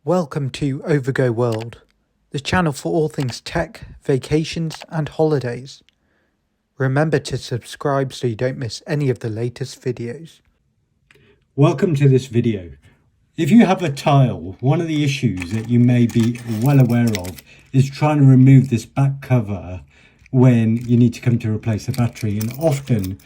Welcome to Overgo World, the channel for all things tech, vacations and holidays. Remember to subscribe so you don't miss any of the latest videos. Welcome to this video. If you have a tile, one of the issues that you may be well aware of is trying to remove this back cover when you need to come to replace the battery, and often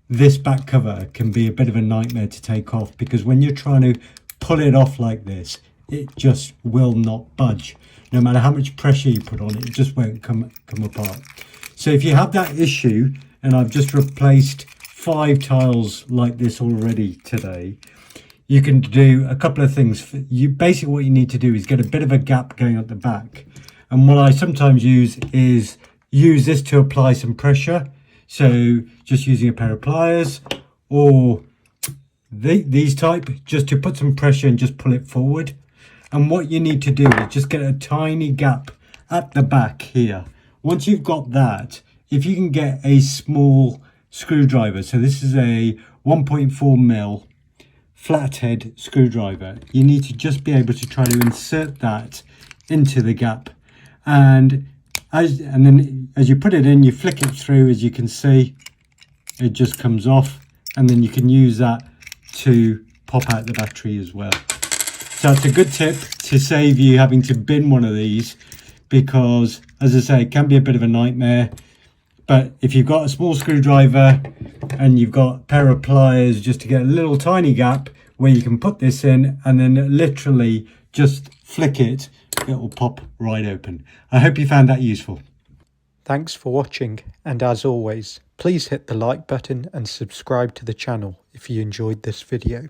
this back cover can be a bit of a nightmare to take off because when you're trying to pull it off like this, it just will not budge. No matter how much pressure you put on it, it just won't come apart. So if you have that issue, and I've just replaced 5 tiles like this already today, you can do a couple of things. Basically what you need to do is get a bit of a gap going at the back. And what I sometimes use is use this to apply some pressure. So just using a pair of pliers or these type, just to put some pressure and just pull it forward. And what you need to do is just get a tiny gap at the back here. Once you've got that, if you can get a small screwdriver, so this is a 1.4mm flathead screwdriver, you need to just be able to try to insert that into the gap. And then as you put it in, you flick it through, as you can see, it just comes off. And then you can use that to pop out the battery as well. So it's a good tip to save you having to bin one of these, because as I say, it can be a bit of a nightmare. But if you've got a small screwdriver and you've got a pair of pliers, just to get a little tiny gap where you can put this in and then literally just flick it, it will pop right open. I hope you found that useful. Thanks for watching, and as always, please hit the like button and subscribe to the channel if you enjoyed this video.